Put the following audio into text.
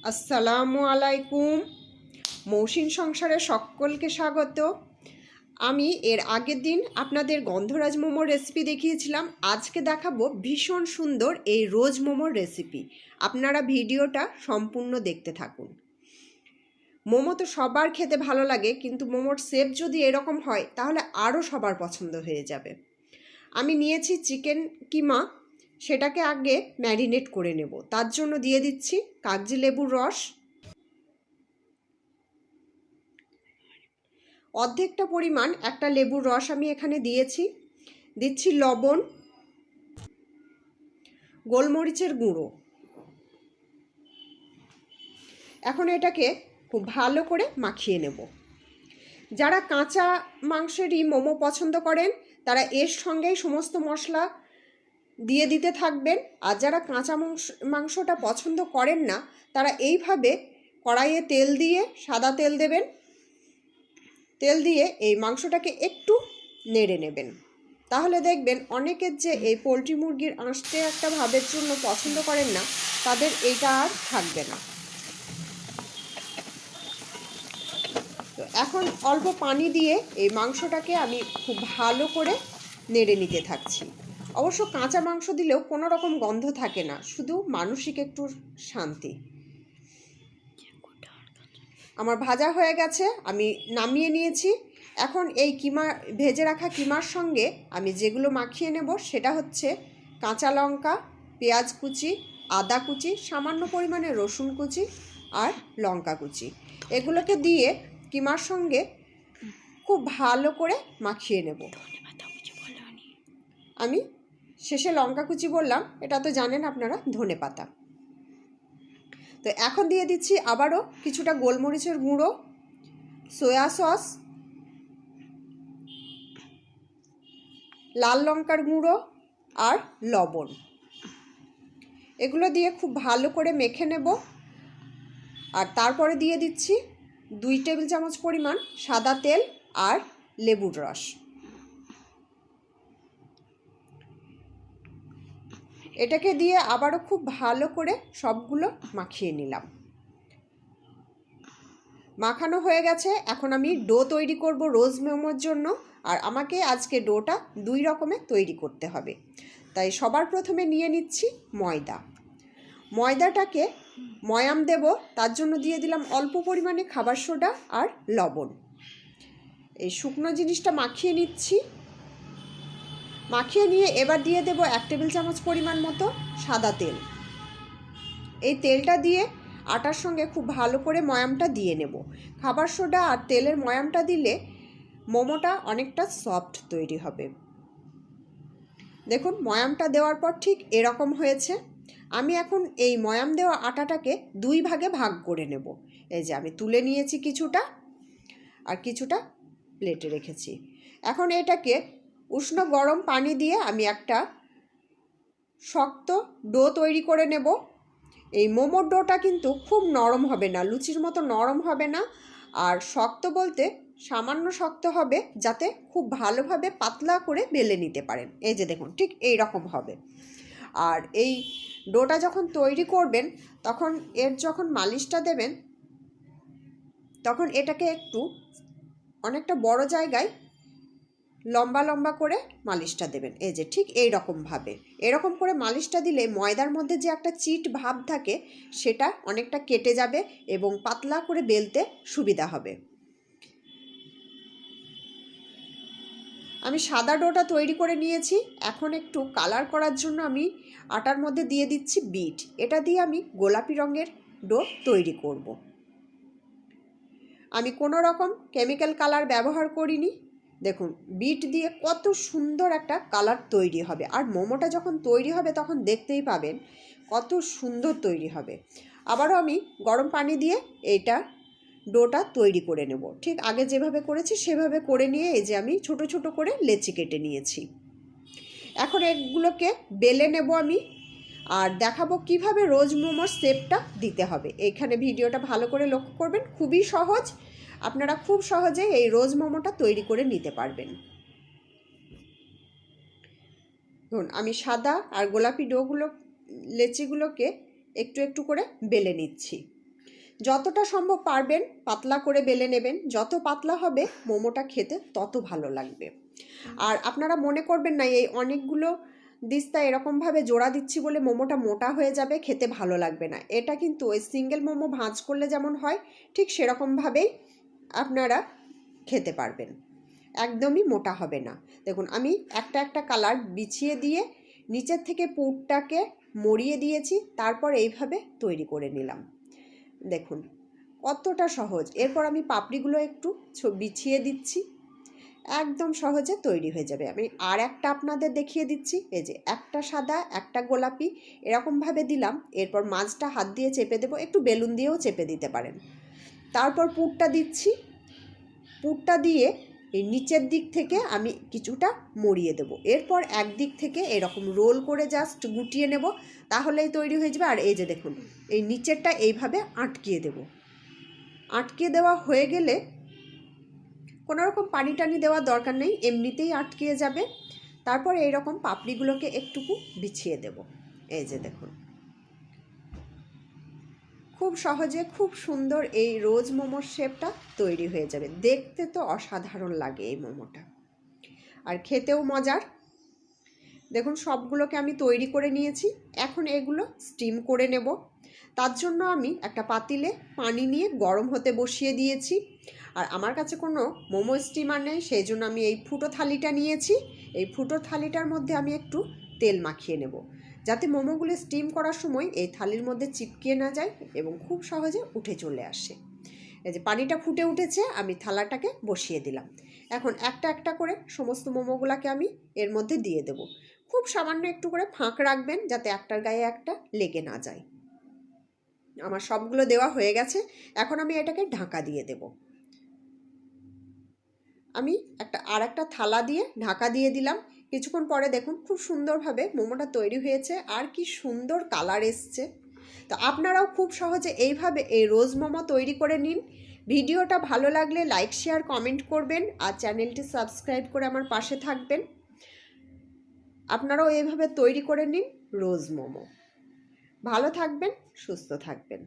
আসসালামু আলাইকুম। মৌসিন সংসারে সকলকে স্বাগত। আমি এর আগের দিন আপনাদের গন্ধরাজ মোমোর রেসিপি দেখিয়েছিলাম। আজকে দেখাবো ভীষণ সুন্দর এই রোজ মোমোর রেসিপি। আপনারা ভিডিওটা সম্পূর্ণ দেখতে থাকুন। মোমো তো সবার খেতে ভালো লাগে, কিন্তু মোমোর শেপ যদি এরকম হয় তাহলে আরও সবার পছন্দ হয়ে যাবে। আমি নিয়েছি চিকেন কিমা, সেটাকে আগে ম্যারিনেট করে নেব। তার জন্য দিয়ে দিচ্ছি কাগজি লেবুর রস, অর্ধেকটা পরিমাণ একটা লেবুর রস আমি এখানে দিচ্ছি লবণ, গোলমরিচের গুঁড়ো। এখন এটাকে খুব ভালো করে মাখিয়ে নেব। যারা কাঁচা মাংসেরই মোমো পছন্দ করেন তারা এর সঙ্গেই সমস্ত মশলা দিয়ে দিতে থাকবেন, আর যারা কাঁচা মাংসটা পছন্দ করেন না তারা এইভাবে কড়াইয়ে তেল দিয়ে, সাদা তেল দেবেন, তেল দিয়ে এই মাংসটাকে একটু নেড়ে নেবেন। তাহলে দেখবেন অনেকের যে এই পোলট্রি মুরগির আঁশটে একটা ভাবের জন্য পছন্দ করেন না, তাদের এইটা আর থাকবে না। তো এখন অল্প পানি দিয়ে এই মাংসটাকে আমি খুব ভালো করে নেড়ে নিতে থাকছি। অবশ্য কাঁচা মাংস দিলেও কোনো রকম গন্ধ থাকে না, শুধু মানসিক একটু শান্তি। আমার ভাজা হয়ে গেছে, আমি নামিয়ে নিয়েছি। এখন এই ভেজে রাখা কিমার সঙ্গে আমি যেগুলো মাখিয়ে নেব সেটা হচ্ছে কাঁচা লঙ্কা, পেঁয়াজ কুচি, আদা কুচি, সামান্য পরিমাণে রসুন কুচি আর লঙ্কা কুচি। এগুলোকে দিয়ে কিমার সঙ্গে খুব ভালো করে মাখিয়ে নেব। আমি শেষে লঙ্কা কুচি বললাম, এটা তো জানেন আপনারা ধনেপাতা। তো এখন দিয়ে দিচ্ছি আবারও কিছুটা গোলমরিচের গুঁড়ো, সয়া সস, লাল লঙ্কার গুঁড়ো আর লবণ। এগুলো দিয়ে খুব ভালো করে মেখে নেব। আর তারপরে দিয়ে দিচ্ছি 2 টেবিল চামচ পরিমাণ সাদা তেল আর লেবুর রস। এটাকে দিয়ে আবারও খুব ভালো করে সবগুলো মাখিয়ে নিলাম। মাখানো হয়ে গেছে। এখন আমি ডো তৈরি করব রোজ মোমোর জন্য। আর আমাকে আজকে ডোটা 2 রকমের তৈরি করতে হবে। তাই সবার প্রথমে নিয়ে নিচ্ছি ময়দাটাকে ময়াম দেব, তার জন্য দিয়ে দিলাম অল্প পরিমাণে খাবার সোডা আর লবণ। এই শুকনো জিনিসটা মাখিয়ে নিচ্ছি। মাখিয়ে নিয়ে এবার দিয়ে দেব 1 টেবিল চামচ পরিমাণ মতো সাদা তেল। এই তেলটা দিয়ে আটার সঙ্গে খুব ভালো করে ময়ামটা দিয়ে নেব। খাবার সোডা আর তেলের ময়ামটা দিলে মোমোটা অনেকটা সফট তৈরি হবে। দেখুন ময়ামটা দেওয়ার পর ঠিক এরকম হয়েছে। আমি এখন এই ময়াম দেওয়া আটাটাকে 2 ভাগে ভাগ করে নেব। এই যে আমি তুলে নিয়েছি কিছুটা, আর কিছুটা প্লেটে রেখেছি। এখন এটাকে উষ্ণ গরম পানি দিয়ে আমি একটা শক্ত ডো তৈরি করে নেব। এই মোমোর ডোটা কিন্তু খুব নরম হবে না, লুচির মতো নরম হবে না। আর শক্ত বলতে সামান্য শক্ত হবে, যাতে খুব ভালোভাবে পাতলা করে বেলে নিতে পারেন। এই যে দেখুন ঠিক এই রকম হবে। আর এই ডোটা যখন তৈরি করবেন তখন যখন মালিশটা দেবেন তখন এটাকে একটু অনেকটা বড় জায়গায় লম্বা লম্বা করে মালিশটা দেবেন। এই যে ঠিক এই রকমভাবে, এরকম করে মালিশটা দিলে ময়দার মধ্যে যে একটা চিট ভাব থাকে সেটা অনেকটা কেটে যাবে এবং পাতলা করে বেলতে সুবিধা হবে। আমি সাদা ডোটা তৈরি করে নিয়েছি। এখন একটু কালার করার জন্য আমি আটার মধ্যে দিয়ে দিচ্ছি বিট। এটা দিয়ে আমি গোলাপি রঙের ডো তৈরি করব। আমি কোনো রকম কেমিক্যাল কালার ব্যবহার করিনি। দেখুন বিট দিয়ে কত সুন্দর একটা কালার তৈরি হবে। আর মোমোটা যখন তৈরি হবে তখন দেখতেই পাবেন কত সুন্দর তৈরি হবে। আবারও আমি গরম পানি দিয়ে এইটা ডোটা তৈরি করে নেব। ঠিক আগে যেভাবে করেছি সেভাবে করে নিয়ে এই যে আমি ছোট ছোট করে লেচি কেটে নিয়েছি। এখন এগুলোকে বেলে নেব আমি, আর দেখাবো কিভাবে রোজ মোমোর শেপটা দিতে হবে। এইখানে ভিডিওটা ভালো করে লক্ষ্য করবেন, খুবই সহজ। আপনারা খুব সহজে এই রোজ মোমোটা তৈরি করে নিতে পারবেন। ধরুন আমি সাদা আর গোলাপি লেচিগুলোকে একটু একটু করে বেলে নিচ্ছি। যতটা সম্ভব পারবেন পাতলা করে বেলে নেবেন, যত পাতলা হবে মোমোটা খেতে তত ভালো লাগবে। আর আপনারা মনে করবেন না এই অনেকগুলো দিস্তা এরকমভাবে জোড়া দিচ্ছি বলে মোমোটা মোটা হয়ে যাবে, খেতে ভালো লাগবে না। এটা কিন্তু ওই সিঙ্গেল মোমো ভাঁজ করলে যেমন হয় ঠিক সেরকমভাবেই আপনারা খেতে পারবেন, একদমই মোটা হবে না। দেখুন আমি একটা একটা কালার বিছিয়ে দিয়ে নিচের থেকে পুরটাকে মরিয়ে দিয়েছি, তারপর এইভাবে তৈরি করে নিলাম। দেখুন কতটা সহজ। এরপর আমি পাপড়িগুলো একটু বিছিয়ে দিচ্ছি, একদম সহজে তৈরি হয়ে যাবে। আমি আর একটা আপনাদের দেখিয়ে দিচ্ছি। এই যে একটা সাদা একটা গোলাপি এরকমভাবে দিলাম, এরপর মাঝটা হাত দিয়ে চেপে দেবো, একটু বেলুন দিয়েও চেপে দিতে পারেন। তারপর পুরটা দিচ্ছি, পুরটা দিয়ে এই নিচের দিক থেকে আমি কিছুটা মরিয়ে দেবো। এরপর একদিক থেকে এরকম রোল করে জাস্ট গুটিয়ে নেব, তাহলেই তৈরি হয়ে যাবে। আর এই যে দেখুন এই নিচেরটা এইভাবে আটকিয়ে দেব। আটকিয়ে দেওয়া হয়ে গেলে কোনো রকম পানি টানি দেওয়ার দরকার নেই, এমনিতেই আটকিয়ে যাবে। তারপর এইরকম পাপড়িগুলোকে একটুকু বিছিয়ে দেব। এই যে দেখুন খুব সহজে খুব সুন্দর এই রোজ মোমোর শেপটা তৈরি হয়ে যাবে। দেখতে তো অসাধারণ লাগে এই মোমোটা, আর খেতেও মজার। দেখুন সবগুলোকে আমি তৈরি করে নিয়েছি, এখন এগুলো স্টিম করে নেব। তার জন্য আমি একটা পাতিলে পানি নিয়ে গরম হতে বসিয়ে দিয়েছি। আর আমার কাছে কোনো মোমো স্টিমার নেই, সেই জন্য আমি এই ফুটো থালিটা নিয়েছি। এই ফুটো থালিটার মধ্যে আমি একটু তেল মাখিয়ে নেব, যাতে মোমোগুলো স্টিম করার সময় এই থালির মধ্যে চিপকিয়ে না যায় এবং খুব সহজে উঠে চলে আসে। এই যে পানিটা ফুটে উঠেছে, আমি থালাটাকে বসিয়ে দিলাম। এখন একটা একটা করে সমস্ত মোমোগুলোকে আমি এর মধ্যে দিয়ে দেব। খুব সামান্য একটু করে ফাঁক রাখবেন, যাতে একটার গায়ে একটা লেগে না যায়। আমার সবগুলো দেওয়া হয়ে গেছে, এখন আমি এটাকে ঢাকা দিয়ে দেব। আমি আর একটা থালা দিয়ে ঢাকা দিয়ে দিলাম। কিছুক্ষণ পরে দেখুন খুব সুন্দরভাবে মোমোটা তৈরি হয়েছে, আর কি সুন্দর কালার এসছে। তো আপনারাও খুব সহজে এইভাবে এই রোজ মোমো তৈরি করে নিন। ভিডিওটা ভালো লাগলে লাইক শেয়ার কমেন্ট করবেন, আর চ্যানেলটি সাবস্ক্রাইব করে আমার পাশে থাকবেন। আপনারাও এইভাবে তৈরি করে নিন রোজ মোমো। ভালো থাকবেন, সুস্থ থাকবেন।